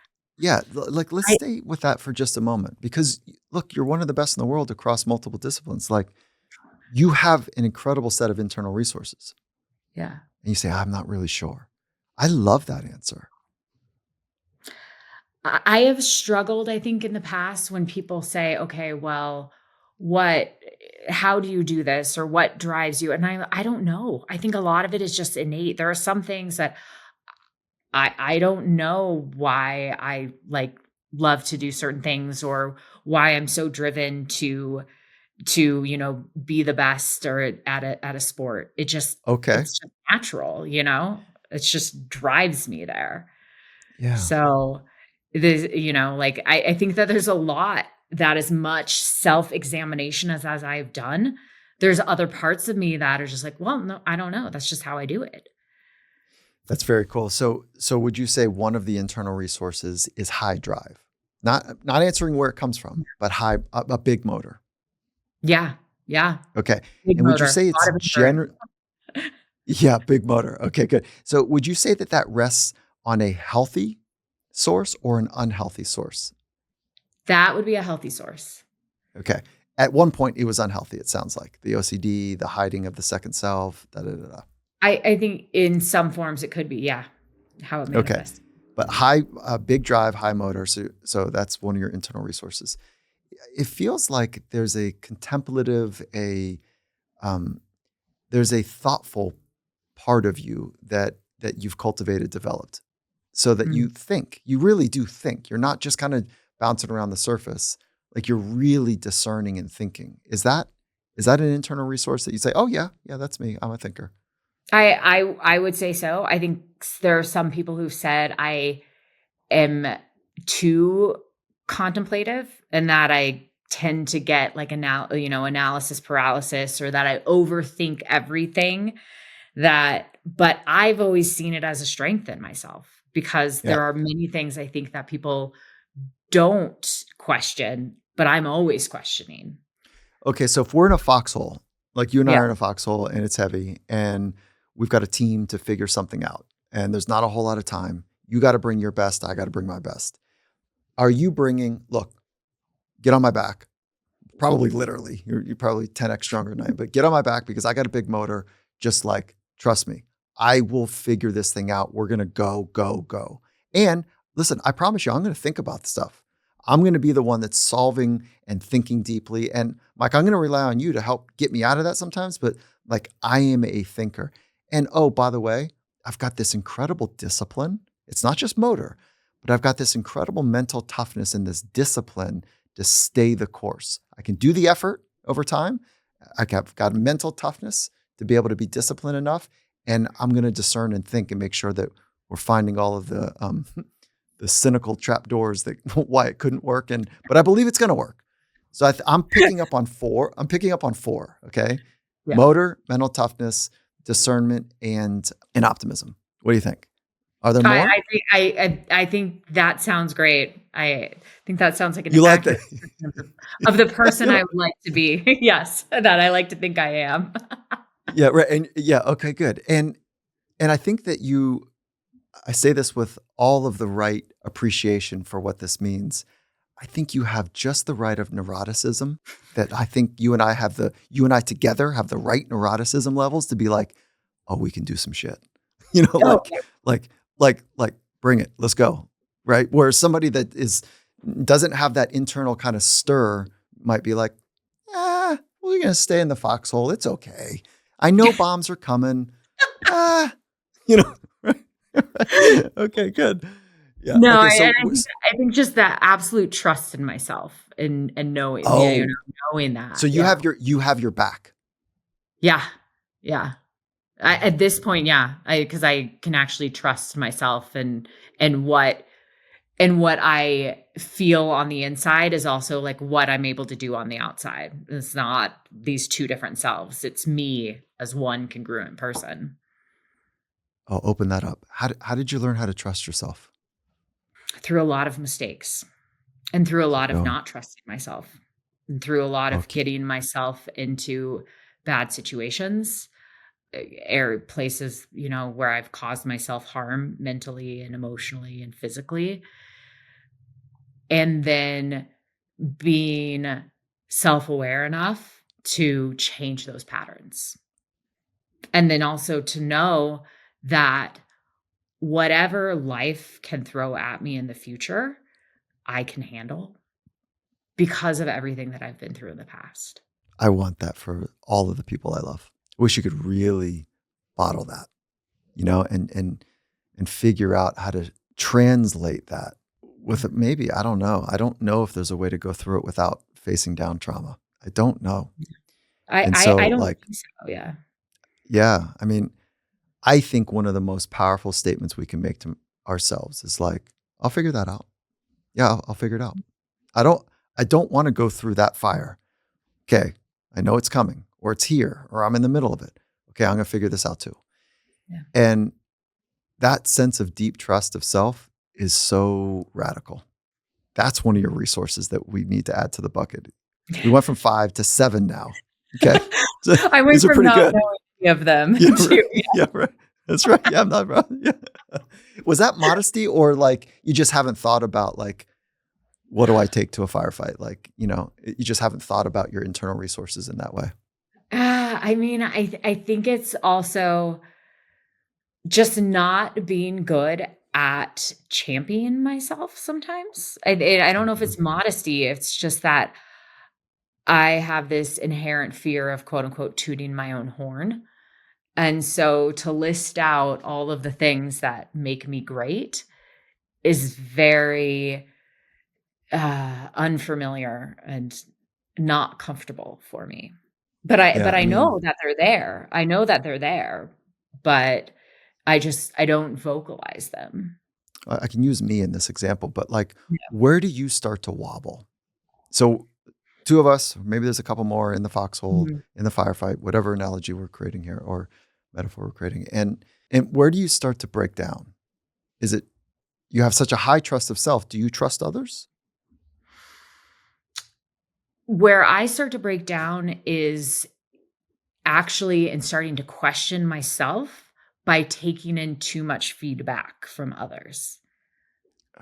yeah, like let's I stay with that for just a moment because look, you're one of the best in the world across multiple disciplines. Like you have an incredible set of internal resources. yeah. And you say, I'm not really sure. I love that answer. I have struggled, I think, in the past when people say, "Okay, well, what how do you do this or what drives you?" And I don't know. I think a lot of it is just innate. There are some things that I don't know why I like love to do certain things or why I'm so driven to be the best or at a sport. Okay. It's just natural. It just drives me there. Yeah. So, like, I think that there's a lot that as much self-examination as I've done, there's other parts of me that are just like, "Well, no, I don't know. That's just how I do it." That's very cool. So would you say one of the internal resources is high drive? Not answering where it comes from, but a big motor. Yeah, yeah. Okay. Big And would you motor, say it's lot of endurance. yeah, big motor. Okay, good. So would you say that that rests on a healthy source or an unhealthy source? That would be a healthy source. Okay. At one point, it was unhealthy, it sounds like. The OCD, the hiding of the second self, da da da da. I think in some forms it could be, yeah, how it Okay. manifests. But big drive, high motor. So that's one of your internal resources. It feels like there's a contemplative, um, there's a thoughtful part of you that you've cultivated, developed, so that Mm. you really do think. You're not just kind of bouncing around the surface. Like you're really discerning and thinking. Is that an internal resource that you say, oh yeah, yeah, that's me. I'm a thinker. I would say so. I think there are some people who've said I am too contemplative and that I tend to get like analysis paralysis or that I overthink everything but I've always seen it as a strength in myself because Yeah. there are many things I think that people don't question, but I'm always questioning. Okay, so if we're in a foxhole, like you and I Yeah. are in a foxhole and it's heavy and we've got a team to figure something out and there's not a whole lot of time, you got to bring your best, I got to bring my best. Are you bringing, look, get on my back? Probably literally. You're probably 10x stronger than I am, but get on my back because I got a big motor. Just like, trust me, I will figure this thing out. We're going to go, go, go. And listen, I promise you, I'm going to think about the stuff. I'm going to be the one that's solving and thinking deeply. And Mike, I'm going to rely on you to help get me out of that sometimes, but like I am a thinker. And oh, by the way, I've got this incredible discipline. It's not just motor, but I've got this incredible mental toughness and this discipline to stay the course. I can do the effort over time. I've got mental toughness to be able to be disciplined enough. And I'm going to discern and think and make sure that we're finding all of the cynical trapdoors that why it couldn't work. But I believe it's going to work. So I'm picking up on four. I'm picking up on four. Okay. Yeah. Motor, mental toughness, discernment, and optimism. What do you think? Are there more? I think that sounds great. I think that sounds like an You like that? accurate description of the person You I know, would like to be. Yes, that I like to think I am. yeah, right. And yeah, okay, good. And I think that I say this with all of the right appreciation for what this means. I think you have just the right of neuroticism that I think you and I together have the right neuroticism levels to be like, oh, we can do some shit. You know, Oh, like, like, bring it, let's go. Right. Whereas somebody that doesn't have that internal kind of stir might be like, we're going to stay in the foxhole. It's okay. I know bombs are coming. Ah, you know, okay, good. Yeah. no, Okay. I think just that absolute trust in myself and knowing, Oh, knowing so that. Yeah. you have your back. Yeah. Yeah. At this point, yeah, because I can actually trust myself and what and what I feel on the inside is also like what I'm able to do on the outside. It's not these two different selves. It's me as one congruent person. I'll open that up. How did you learn how to trust yourself? Through a lot of mistakes and through a lot of So, not trusting myself and through a lot of okay. getting myself into bad situations, or places, where I've caused myself harm mentally and emotionally and physically. And then being self-aware enough to change those patterns. And then also to know that whatever life can throw at me in the future, I can handle because of everything that I've been through in the past. I want that for all of the people I love. Wish you could really bottle that, and figure out how to translate that with it. Mhm. Maybe, I don't know. I don't know if there's a way to go through it without facing down trauma. I don't know. I And I I so, don't like, think so, yeah. yeah, I mean, I think one of the most powerful statements we can make to ourselves is like, I'll figure that out. Yeah, I'll figure it out. I don't I don't want to go through that fire. Okay, I know it's coming, or it's here, or I'm in the middle of it. Okay, I'm going to figure this out too. Yeah. And that sense of deep trust of self is so radical. That's one of your resources that we need to add to the bucket. We went from 5 to 7 now. Okay. So I went these are from pretty not good. knowing any of them Yeah, right. to Yeah, right. That's right. Yeah, I'm not wrong. Yeah. Was that modesty, or like you just haven't thought about like, what do I take to a firefight? Like, you just haven't thought about your internal resources in that way. I mean, I think it's also just not being good at championing myself sometimes. I don't know if Mhm. it's modesty, it's just that I have this inherent fear of, quote, unquote, "tooting my own horn." And so to list out all of the things that make me great is very, unfamiliar and not comfortable for me. Yeah, But I I mean, know that they're there. I know that they're there, but I don't vocalize them. I can use me in this example, but like, Yeah. where do you start to wobble? So, two of us, maybe there's a couple more in the foxhole, Mhm. in the firefight, whatever analogy we're creating here or metaphor we're creating. And where do you start to break down? Is it you have such a high trust of self? Do you trust others? Where I start to break down is actually in starting to question myself by taking in too much feedback from others.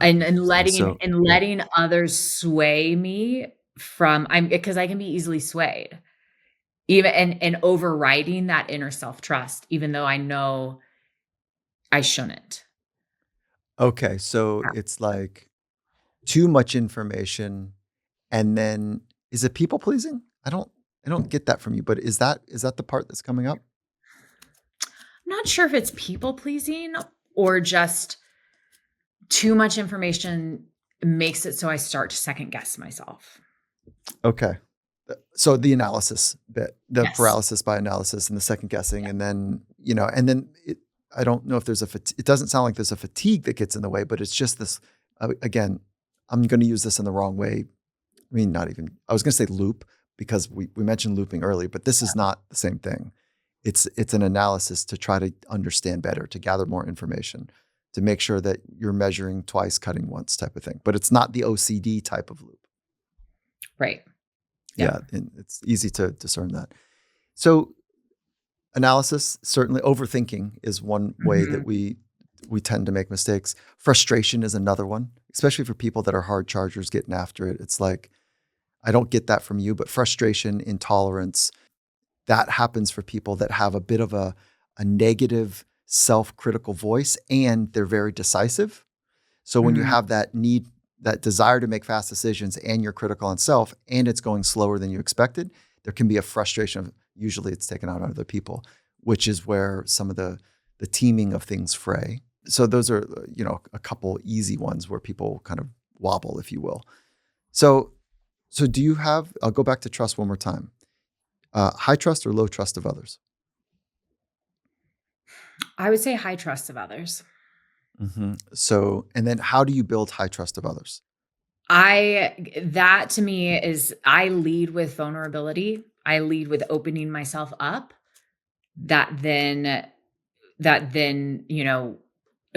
And Interesting. letting So, and letting others sway me from I'm because I can be easily swayed. Even and overriding that inner self-trust, even though I know I shouldn't. okay, so it's like too much information, and then is it people pleasing? I don't get that from you, but is that the part that's coming up? I'm not sure if it's people pleasing or just too much information makes it so I start to second guess myself. Okay. So the analysis bit, the Yes. paralysis by analysis and the second guessing, Yeah. and then I don't know if there's it doesn't sound like there's a fatigue that gets in the way, but it's just this, again, I'm going to use this in the wrong way. I mean, not even, I was going to say loop because we mentioned looping earlier, but this is not the same thing. It's an analysis to try to understand better, to gather more information, to make sure that you're measuring twice, cutting once type of thing. But it's not the OCD type of loop. Right. Yeah. Yeah, and it's easy to discern that. So analysis, certainly overthinking is one way that Mhm. we tend to make mistakes. Frustration is another one, especially for people that are hard chargers getting after it. It's like, I don't get that from you, but frustration, intolerance, that happens for people that have a bit of a negative self-critical voice and they're very decisive. So when you Mhm. have that need, that desire to make fast decisions and you're critical on self and it's going slower than you expected, there can be a frustration of usually it's taken out on other people, which is where some of the teaming of things fray. So those are, a couple easy ones where people kind of wobble, if you will. So do you have, I'll go back to trust one more time. High trust or low trust of others? I would say high trust of others. So, and then how do you build high trust of others? That to me is I lead with vulnerability. I lead with opening myself up that then that then,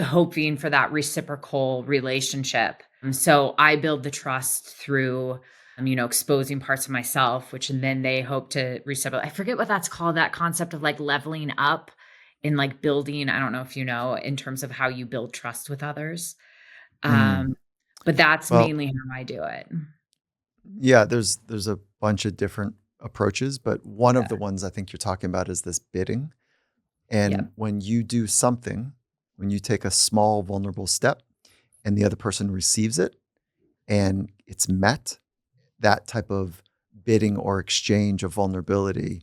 hoping for that reciprocal relationship. So I build the trust through, exposing parts of myself, which and then they hope to reciprocate. I forget what that's called, that concept of like leveling up in like building. I don't know if you know, in terms of how you build trust with others. Mm. Um, but that's Well, mainly how I do it. yeah, there's a bunch of different approaches, but one of Yeah. the ones I think you're talking about is this bidding. Yep. And when you do something, when you take a small vulnerable step and the other person receives it and it's met, that type of bidding or exchange of vulnerability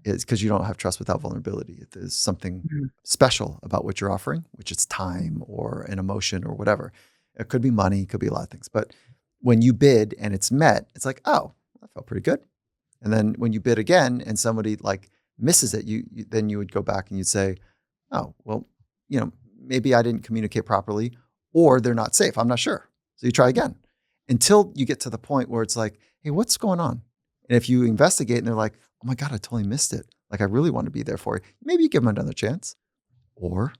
is because you don't have trust without vulnerability. There's something Mhm. special about what you're offering, which is time or an emotion or whatever. It could be money, it could be a lot of things. But when you bid and it's met, it's like, oh, that felt pretty good. And then when you bid again and somebody like misses it, then you would go back and you'd say, oh, well, maybe I didn't communicate properly or they're not safe. I'm not sure. So you try again until you get to the point where it's like, hey, what's going on? And if you investigate and they're like, oh my God, I totally missed it. Like I really want to be there for you. Maybe you give them another chance. Or,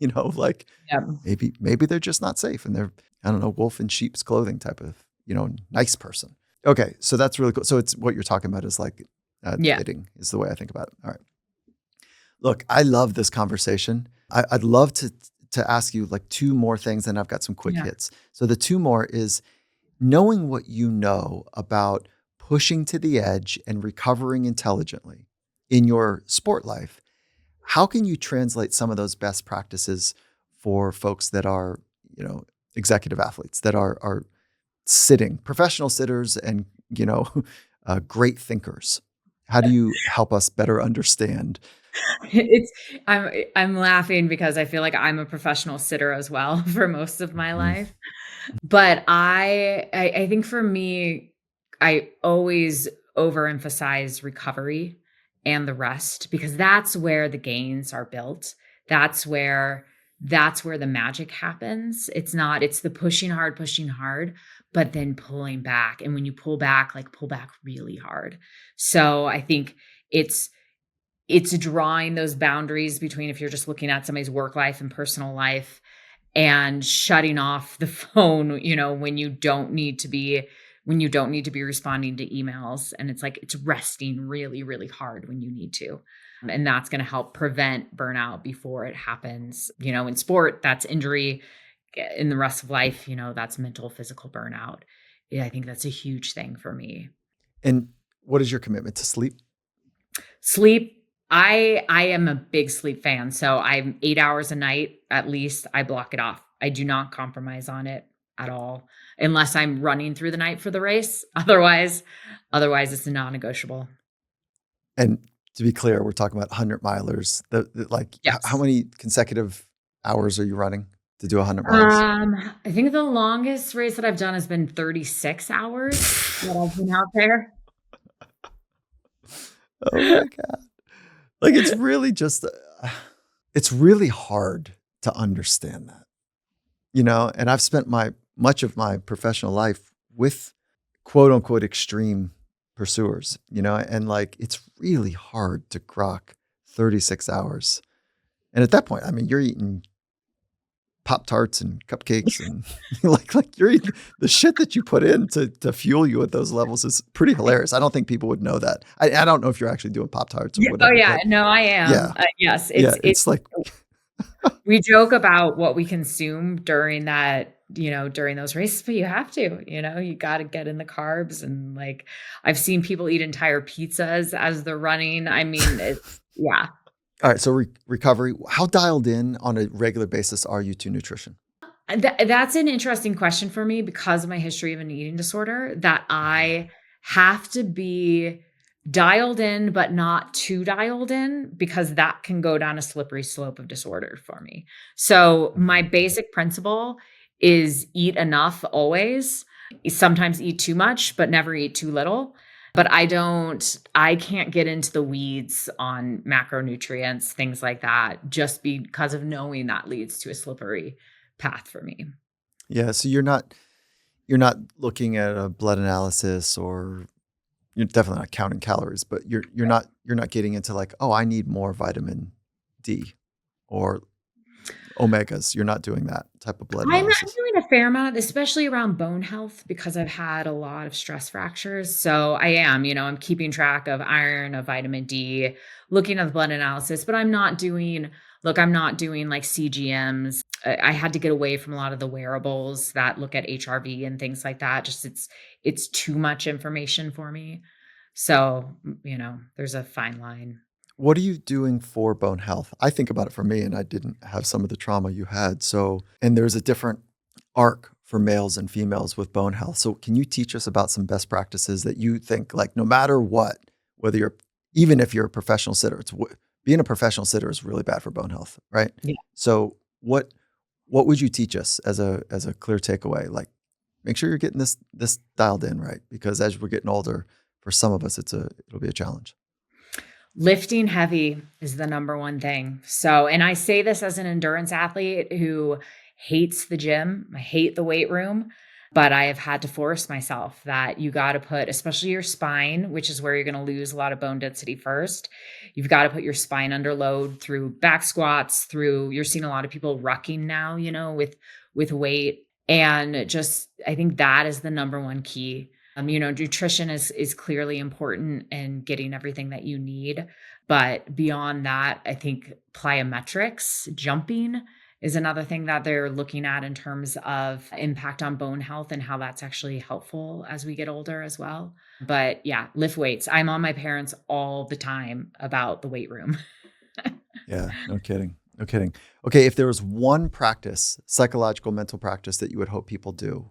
like Yep. maybe they're just not safe and they're, I don't know, wolf in sheep's clothing type of, nice person. Okay. So that's really cool. So it's what you're talking about is like Yeah. bidding is the way I think about it. All right. Look, I love this conversation. I'd love to ask you like two more things, and I've got some quick Yeah. hits. So the two more is knowing what you know about pushing to the edge and recovering intelligently in your sport life. How can you translate some of those best practices for folks that are, executive athletes that are sitting, professional sitters, and great thinkers? How do you help us better understand? It's I'm laughing because I feel like I'm a professional sitter as well for most of my Mm, life. But I think for me, I always overemphasize recovery and the rest because that's where the gains are built. That's where that's where the magic happens. It's the pushing hard, but then pulling back. And when you pull back, like pull back really hard. So I think it's it's drawing those boundaries between if you're just looking at somebody's work life and personal life and shutting off the phone, when you don't need to be responding to emails. And it's like it's resting really, really hard when you need to. And that's going to help prevent burnout before it happens. In sport, that's injury. In the rest of life, that's mental, physical burnout. Yeah, I think that's a huge thing for me. And what is your commitment to sleep? Sleep, I am a big sleep fan, so I'm 8 hours a night at least, I block it off. I do not compromise on it at all, unless I'm running through the night for the race. Otherwise, it's a non-negotiable. And to be clear, we're talking about 100 milers. Like, how Yes. many consecutive hours are you running to do 100 miles? I think the longest race that I've done has been 36 hours that I've been out there. Oh my God. Like, it's really just, it's really hard to understand that, and I've spent much of my professional life with quote unquote extreme pursuers, and like, it's really hard to grok 36 hours. And at that point, I mean, you're eating Pop Tarts and cupcakes and like you're eating the shit that you put in to fuel you at those levels is pretty hilarious. I don't think people would know that. I don't know if you're actually doing Pop Tarts or Yeah. Oh, whatever, yeah. but No, I am. yeah, Yes, yeah, it's it's like, we joke about what we consume during during those races, but you have to, you got to get in the carbs. And like, I've seen people eat entire pizzas as they're running. I mean, yeah. all right. So recovery, how dialed in on a regular basis are you to nutrition? And that's an interesting question for me because of my history of an eating disorder that Mhm. I have to be dialed in, but not too dialed in because that can go down a slippery slope of disorder for me. So my Mhm. basic principle is eat enough always. Sometimes eat too much, but never eat too little. But I can't get into the weeds on macronutrients, things like that, just because of knowing that leads to a slippery path for me. Yeah. So you're not looking at a blood analysis or you're definitely not counting calories, but you're not getting into like, oh, I need more vitamin D. or omegas. You're not doing that type of blood I'm analysis. doing a fair amount, especially around bone health because I've had a lot of stress fractures. So I am, I'm keeping track of iron, of vitamin D, looking at the blood analysis, but I'm not doing like CGMs. I had to get away from a lot of the wearables that look at HRV and things like that. Just it's too much information for me. So, there's a fine line. What are you doing for bone health? I think about it for me, and I didn't have some of the trauma you had. So, and there's a different arc for males and females with bone health. So, can you teach us about some best practices that you think, like, no matter what, whether you're, even if you're a professional sitter, being a professional sitter is really bad for bone health, right? Yeah. So, what would you teach us as a clear takeaway? Like, make sure you're getting this dialed in right, because as we're getting older, for some of us, it'll be a challenge. Lifting heavy is the number one thing. So, and I say this as an endurance athlete who hates the gym. I hate the weight room, but I have had to force myself that you got to put, especially your spine, which is where you're going to lose a lot of bone density first. You've got to put your spine under load through back squats, you're seeing a lot of people rucking now, with weight. And just, I think that is the number one key. Nutrition is clearly important and getting everything that you need. But beyond that, I think plyometrics, jumping is another thing that they're looking at in terms of impact on bone health and how that's actually helpful as we get older as well. But yeah, lift weights. I'm on my parents all the time about the weight room. Yeah, no kidding. No kidding. Okay, if there was one practice, psychological mental practice that you would hope people do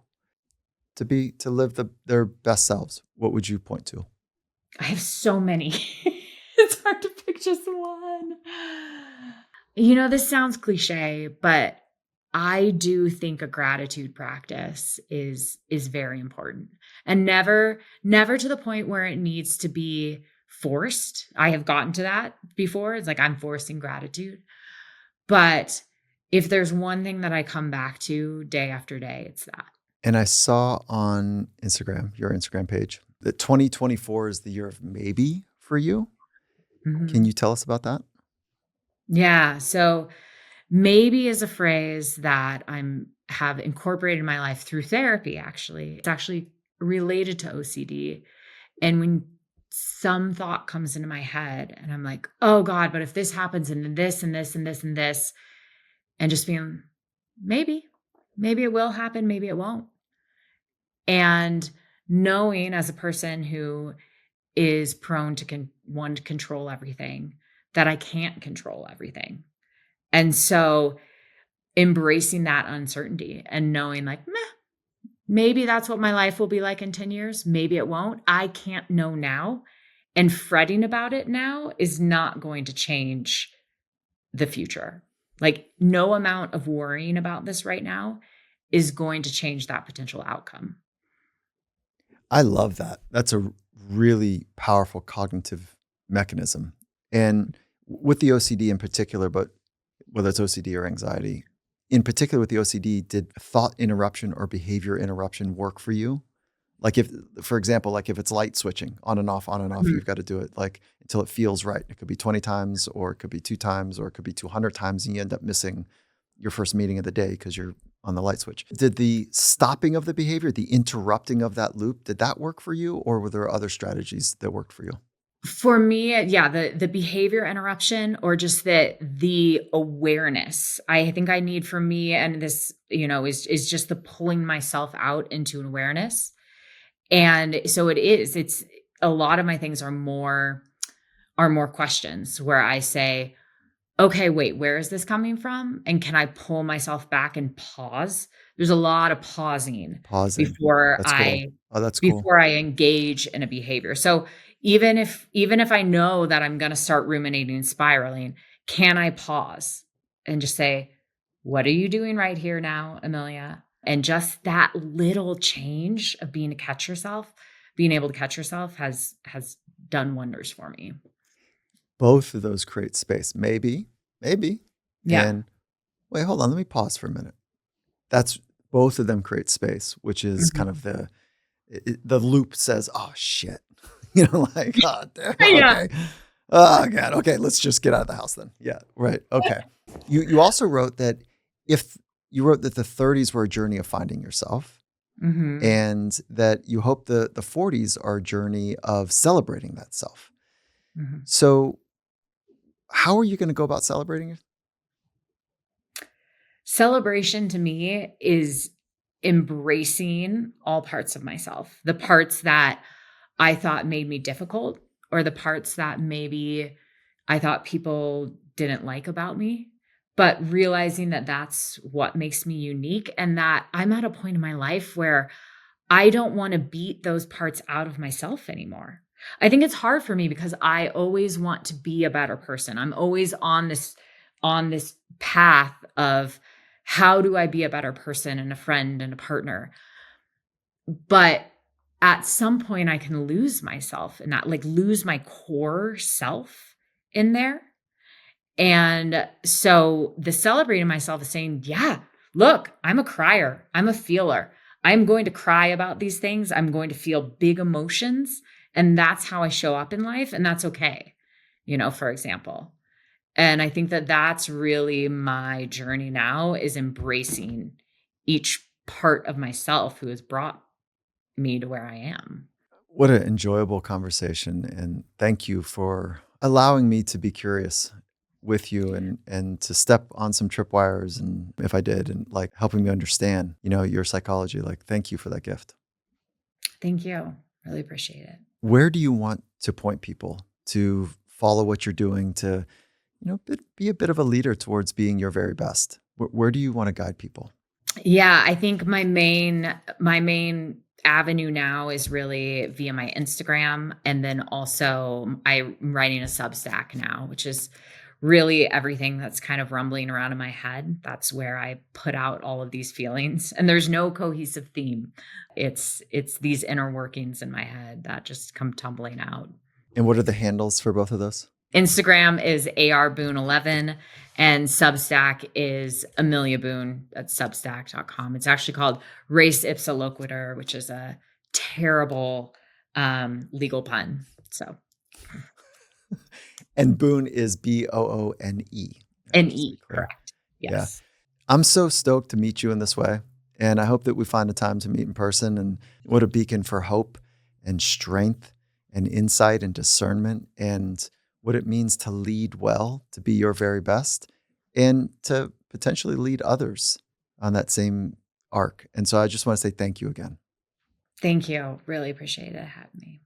to live their best selves, what would you point to? I have so many. It's hard to pick just one. This sounds cliche, but I do think a gratitude practice is very important. And never to the point where it needs to be forced. I have gotten to that before. It's like I'm forcing gratitude. But if there's one thing that I come back to day after day, it's that. And I saw on Instagram, your Instagram page, that 2024 is the year of maybe for you. Can Mhm. you tell us about that? Yeah. So maybe is a phrase that have incorporated in my life through therapy, actually. It's actually related to OCD. And when some thought comes into my head and I'm like, oh God, but if this happens and then this and this and this and this, and just being maybe, maybe it will happen, maybe it won't. And knowing as a person who is prone to want to control everything, that I can't control everything. And so embracing that uncertainty and knowing like, maybe that's what my life will be like in 10 years. Maybe it won't. I can't know now. And fretting about it now is not going to change the future. Like, no amount of worrying about this right now is going to change that potential outcome. I love that. That's a really powerful cognitive mechanism. And with the OCD in particular, but whether it's OCD or anxiety, in particular with the OCD, did thought interruption or behavior interruption work for you? Like if, for example, like if it's light switching on and off, Mhm. you've got to do it like until it feels right. It could be 20 times or it could be 2 times or it could be 200 times and you end up missing your first meeting of the day because you're on the light switch. Did the stopping of the behavior, the interrupting of that loop, did that work for you or were there other strategies that worked for you? For me, yeah, the behavior interruption or just the awareness. I think I need for me and this, is just the pulling myself out into an awareness. And so it's a lot of my things are more questions where I say, okay, wait, where is this coming from? And can I pull myself back and pause? There's a lot of pausing Pausing. before That's cool. I Oh, that's cool. before I engage in a behavior. So even if I know that I'm going to start ruminating and spiraling, can I pause and just say, what are you doing right here now, Amelia? And just that little change of being able to catch yourself has done wonders for me. Both of those create space. Maybe. Yeah. And wait, hold on. Let me pause for a minute. That's both of them create space, which is kind Mhm. of the loop says, oh shit, like, oh, damn, Yeah. okay. Oh God. Okay. Let's just get out of the house then. Yeah. Right. Okay. You also wrote that if you wrote that the 30s were a journey of finding yourself, Hmm. and that you hope the 40s are a journey of celebrating that self. Hmm. So, how are you going to go about celebrating it? Celebration to me is embracing all parts of myself, the parts that I thought made me difficult, or the parts that maybe I thought people didn't like about me, but realizing that that's what makes me unique and that I'm at a point in my life where I don't want to beat those parts out of myself anymore. I think it's hard for me because I always want to be a better person. I'm always on this path of how do I be a better person and a friend and a partner? But at some point I can lose myself and not like lose my core self in there. And so the celebrating myself is saying, yeah, look, I'm a crier. I'm a feeler. I'm going to cry about these things. I'm going to feel big emotions. And that's how I show up in life. And that's okay, for example. And I think that that's really my journey now is embracing each part of myself who has brought me to where I am. What an enjoyable conversation, and thank you for allowing me to be curious with you and to step on some tripwires, and if I did, and like helping me understand, your psychology. Like, thank you for that gift. Thank you. Really appreciate it. Where do you want to point people to follow what you're doing to, be a bit of a leader towards being your very best? Where do you want to guide people? Yeah, I think my main avenue now is really via my Instagram, and then also I'm writing a Substack now, which is really everything that's kind of rumbling around in my head. That's where I put out all of these feelings, and there's no cohesive theme. It's these inner workings in my head that just come tumbling out. And what are the handles for both of those? Instagram is arboone11 and Substack is Amelia Boone at substack.com. It's actually called Race Ipsa Loquitur, which is a terrible legal pun. So, And Boone is Boone, and just to be E, clear. correct. Yeah. Yes. I'm so stoked to meet you in this way. And I hope that we find a time to meet in person. And what a beacon for hope and strength and insight and discernment, and what it means to lead well, to be your very best, and to potentially lead others on that same arc. And so I just want to say thank you again. Thank you. Really appreciate it having me.